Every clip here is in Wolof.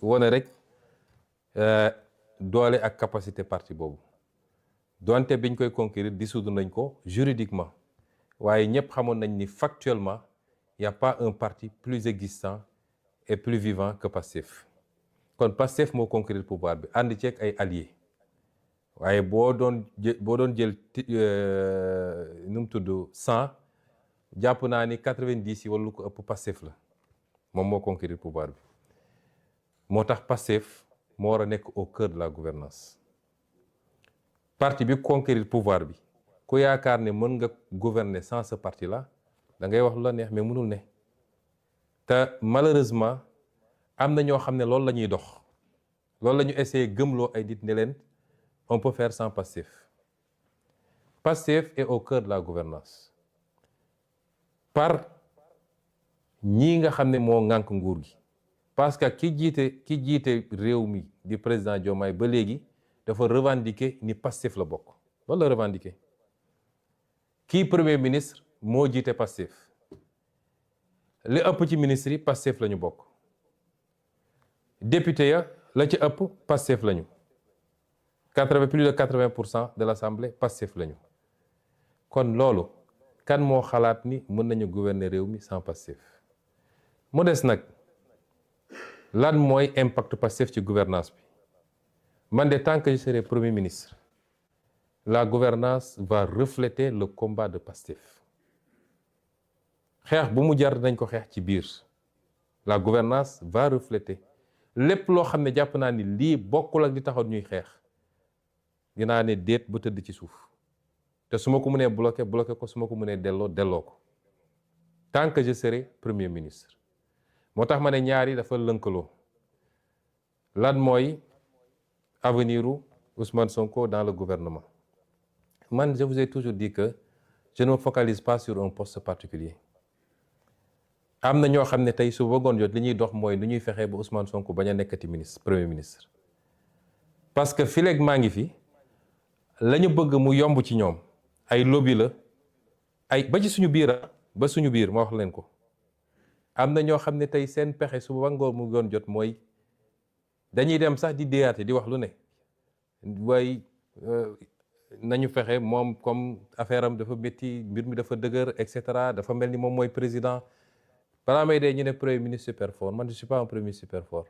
wane rek doole ak capacité parti boobu donte biñ koy conquérir dissoudre nañ ko juridiquement waaye ñëpp xamoon nañ ni factuellement il n'y a pas un parti plus existant et plus vivant que Pastef kon Pastef moo conquérir pouvoir bi ànd ceeg ay alliés waaye boo doon jël nu mu tudd 100 jàpp naa ni 90 yi wala lu ko ëpp Pastef la moom moo conquérir pouvoir bi moo tax Pastef moo war a nekk au cœur de la gouvernance parti bi conquérir pouvoir bi ku yaakaar ne mën nga gouverner sans ce parti là da ngay wax lu la neex mais mënul ne te malheureusement am na ñoo xam ne loolu la ñuy dox loolu la ñu essayé gëmloo ay nit ne leen on peut faire sans Pastef. Pastef est au cœur de la gouvernance par ñii nga xam ne moo ŋànk nguur gi parce que ki jiite réew mi di président Diomaye ba léegi dafa revendiquer ni Pastef la bokk loolu la revendiquer kii premier ministre moo jiite Pastef li ëpp ci ministre yi Pastef la ñu bokk député ya la ci ëpp Pastef la ñu plus de 80% de l'Assemblée Pastef la ñu kon loolu kan moo xalaat ni mën nañu gouverner réew mi sans Pastef mu des nag lan mooy impact Pastef ci gouvernance bi man de tant que je serai premier ministre la gouvernance va refléter le combat de Pastef xeex bu mu jar nañ ko xeex ci biir la gouvernance va refléter lépp loo xam ne jàpp naa ni lii bokkul ak di taxaw ñuy xeex dinaa ne déet ba tëdd ci suuf te su ma ko mënee bloqué ko su ma ko mënee delloo ko tant que je serai premier ministre moo tax ma ne ñaari dafa lënkaloo lan mooy avenir u Ousmane Sonko dans le gouvernement man je vous ai toujours dit que je ne me focalise pas sur un poste particulier am na ñoo xam ne tey su bëggoon jot li ñuy dox mooy nu ñuy fexee ba Ousmane Sonko bañ a nekkati premier ministre parce que fileeg maa ngi fi la ñu bëgg mu yomb ci ñoom ay lobby la ay ba ci suñu biir ma wax leen ko am na ñoo xam ne tey seen pexe su ba ngoor mu doon jot mooy dañuy dem sax di déyaate di wax lu ne waaye nañu fexe moom comme affaire am dafa métti mbir mi dafa dëgër et cetera dafa mel ni moom mooy président balaa may dee ñu ne premier ministre super fort man je suis pas un premier ministre super fort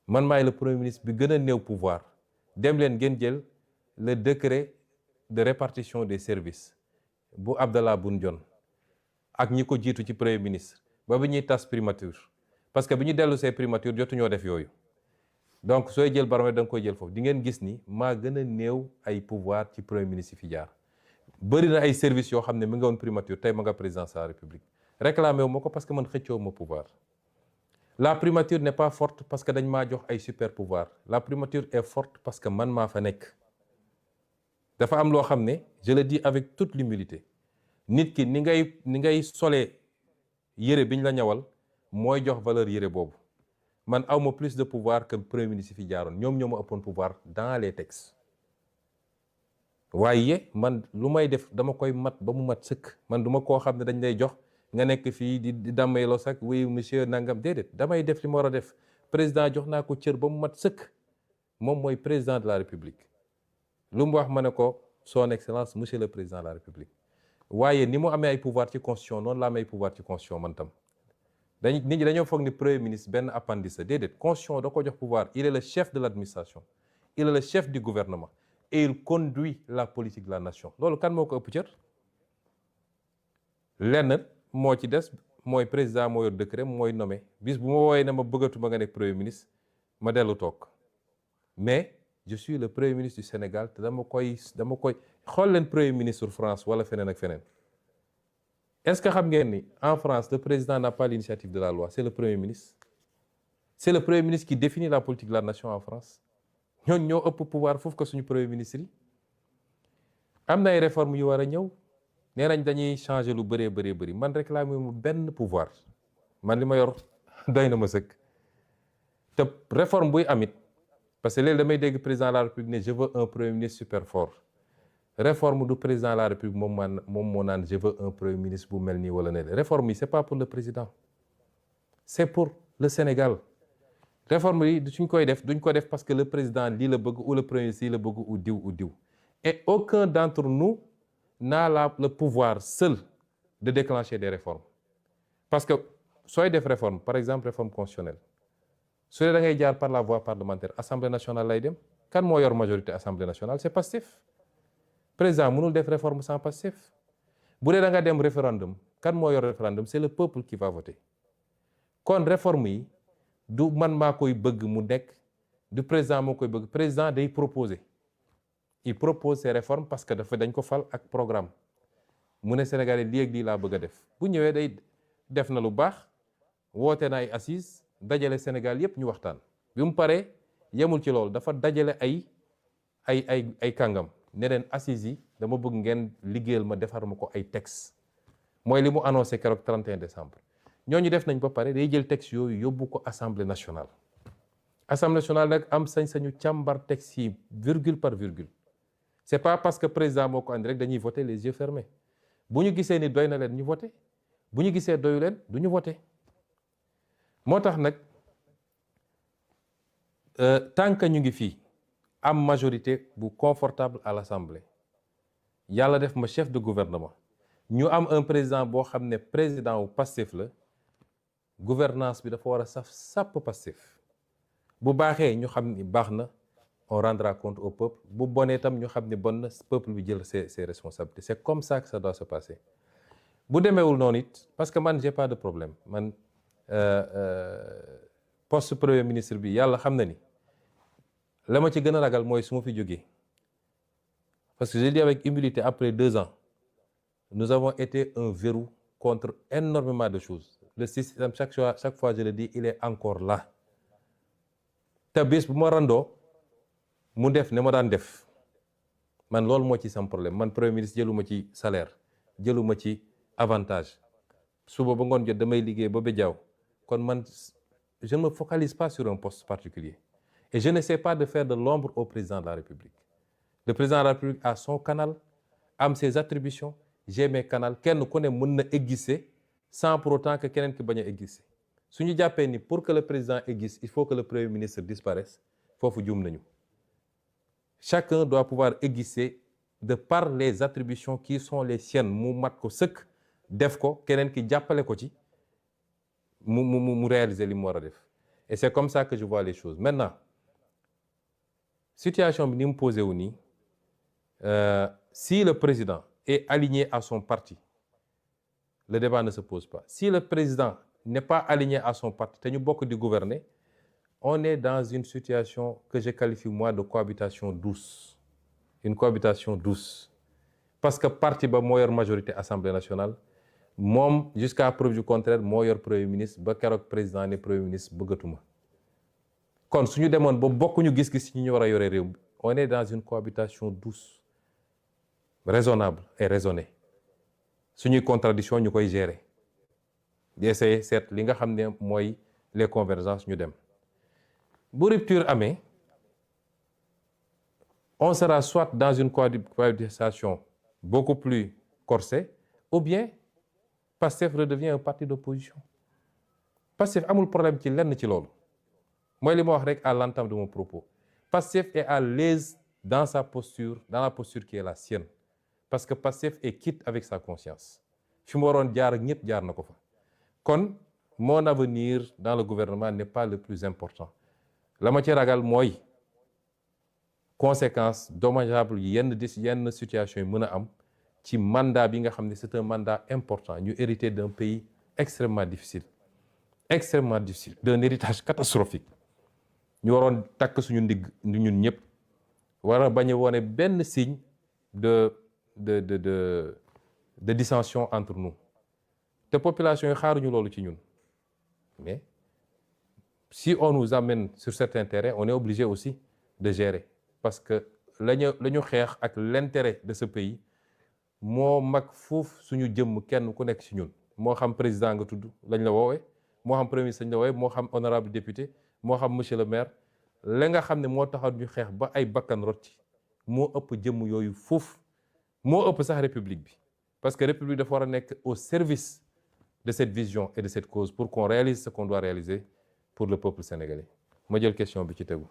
man maay le premier ministre bi gën a néew pouvoir dem leen ngeen jël le décret de répartition des services bu Abdallah Boun Dionne ak ñi ko jiitu ci premier ministre ba bi ñuy tas primature parce que bi ñu dellu see primature jotuñoo def yooyu donc sooy jël baromètre da nga koy jël foofu di ngeen gis ni maa gën a néew ay pouvoir ci premier ministre yi fi jaar bëri na ay services yoo xam ne mi nga woon primature tey ma nga présidence de la république réclamé wu ma ko parce que man xëccoo ma pouvoir la primature n'est pas forte parce que dañ maa jox ay super pouvoir la primature est forte parce que man maa fa nekk dafa am loo xam ne je le dis avec toute l'humilité nit ki ni ngay solee yére biñ la ñawal mooy jox valeur yére boobu man awma plus de pouvoir que premier ministre fi jaaroon ñoom ñoo ma ëppoon pouvoir dans les textes waaye man lu may def dama koy mat ba mu mat sëkk man duma koo xam ne dañ lay jox nga nekk fii di dàmmayloo sax oui monsieur nangam déedéet damay def li ma war a def président jox naa ko cër ba mu mat sëkk moom mooy président de la république lu mu wax ma ne ko son excellence monsieur le président de la république waaye ni mu amee ay pouvoir ci constitution noonu la amee ay pouvoir ci constitution man tam nit ñi dañoo foog ni premier ministre benn appendice la déedéet constitution da ko jox pouvoir il est le chef de l'administration il est le chef du gouvernement et il conduit la politique de la nation loolu kan moo ko ëpp cër lenn moo ci des mooy président moo yor décret mooy nommé bis bu ma wooyee ne ma bëggatuma nga nekk premier ministre ma dellu toog mais je suis le premier ministre du Sénégal te dama koy xool leen premier ministre France wala feneen ak feneen est-ce que xam ngeen ni en France le président n'a pas l'initiative de la loi c'est le premier ministre qui définit la politique de la nation en France ñooñu ñoo ëpp pouvoir foofu ko suñu premier ministre yi am na ay réformes yu war a ñëw nee nañ dañuy changer lu bëri man réclamer mu benn pouvoir man li ma yor doy na ma sëkk te réforme buy amit parce que léegi damay dégg président de la république ne je veux un premier ministre super fort réforme du président de la république moom moo naan je veux un premier ministre bu mel nii wala ne réforme yi c'est pas pour le président c'est pour le Sénégal réforme yi suñ koy def duñ ko def parce que le président lii la bëgg ou le premier ministre lii la bëgg ou diw et aucun d'entre nous n'a le pouvoir seul de déclencher des réformes parce que sooy def réforme par exemple réforme constitutionnelle su dee da ngay jaar par la voie parlementaire assemblée nationale lay dem kan moo yor majorité assemblée nationale c'est Pastef président mënul def réforme sans Pastef bu dee da nga dem référendum kan moo yor référendum c'est le peuple qui va voter kon réforme yi du man maa koy bëgg mu nekk du président moo koy bëgg président day proposer il propose ses réformes parce que dañ ko fal ak programme mu ne Sénégalais lii ak lii laa bëgg a def bu ñëwee day def na lu baax woote na ay assises dajale Sénégal yépp ñu waxtaan bi mu paree yemul ci loolu dafa dajale ay kàngam ne leen assises yi dama bëgg ngeen liggéeyal ma defar ma ko ay texte mooy li mu annoncé keroog 31 décembre ñooñu def nañ ba pare day jël texte yooyu yóbbu ko assemblée nationale nag am sañ-sañu càmbar texte yi virgule par virgule c'est pas parce que président moo ko andi rek dañuy voter les yeux fermés bu ñu gisee ni doy na leen ñu voter bu ñu gisee doyu leen du ñu voter moo tax nag tant que ñu ngi fii am majorité bu confortable à l'Assemblée yàlla def ma chef de gouvernement ñu am un président boo xam ne président wu Pastef la gouvernance bi dafa war a saf sàpp Pastef bu baaxee ñu xam ni baax na on rendra compte au peuple bu bonee tam ñu xam ni bon na peuple bi jël ses responsabilités c'est comme ça que ça doit se passer bu demeewul noonu it parce que man j'ai pas de problème man poste premier ministre bi yàlla xam na ni la ma ci gën a ragal mooy su ma fi jógee parce que je dis avec humilité après 2 ans nous avons été un verrou contre énormément de choses le système chaque fois je le dis il est encore là te bés bu ma randoo mu def ne ma daan def man loolu moo ci sam problème man premier ministre jëluma ci salaire jëluma ci avantage suba ba ngoon jot damay liggéey ba bejaaw kon man je ne me focalise pas sur un poste particulier et je n'essaie pas de faire de l'ombre au président de la République le président de la République a son canal am ses attributions j'ai mes canaux kenn ku ne mën na exister sans pour autant que keneen ki bañ a exister su ñu jàppee ni pour que le président existe il faut que le premier ministre disparaisse foofu juum nañu chacun doit pouvoir exister de par les attributions qui sont les siennes mu mat ko sëkk def ko keneen ki jàppale ko ci mu réaliser li mu war a def et c'est comme ça que je vois les choses maintenant situation bi ni mu posé wu nii si le président est aligné à son parti le débat ne se pose pas si le président n'est pas aligné à son parti te ñu bokk di gouverner on est dans une situation que je qualifie moi de cohabitation douce une cohabitation douce parce que parti ba moo yor majorité assemblée nationale moom jusqu'à preuve du contraire moo yor premier ministre ba keroog président ne premier ministre bëggatuma kon suñu demoon ba bokkuñu gis-gis ci ñu war a yore réew mi on est dans une cohabitation douce raisonnable et raisonnée suñuy contradiction ñu koy gérer di essayer seet li nga xam ne mooy les convergences ñu dem bu rupture amee on sera soit dans une cohabitation beaucoup plus corsée ou bien Pastef redevient un parti d'opposition Pastef amul problème ci lenn ci loolu mooy li ma wax rek à l'entame de mon propos Pastef est à l'aise dans sa posture dans la posture qui est la sienne parce que Pastef est quitte avec sa conscience fi mu waroon jaar ak ñëpp jaar na ko fa kon mon avenir dans le gouvernement n'est pas le plus important la ma ci ragal mooy conséquences dommageables yenn situation yi mën a am ci mandat bi nga xam ne c'est un mandat important ñu hérité d'un pays extrêmement difficile d'un héritage catastrophique ñu waroon takk suñu ndigg ñun ñëpp war a bañ a wone benn signe de dissension entre nous te population yi xaaruñu loolu ci ñun mais si on nous amène sur certains terrains on est obligé aussi de gérer parce que la ñu xeex ak l'intérêt de ce pays moo mag foofu suñu jëmm kenn ku nekk ci ñun moo xam président nga tudd lañ la woowee moo xam premier ministre lañ la woowee moo xam honorable député moo xam monsieur le maire la nga xam ne moo taxaw ñu xeex ba ay bakkan rotti moo ëpp jëmm yooyu foofu moo ëpp sax république bi parce que république dafa war a nekk au service de cette vision et de cette cause pour qu'on réalise ce qu'on doit réaliser pour le peuple sénégalais ma jël question bi ci tegu.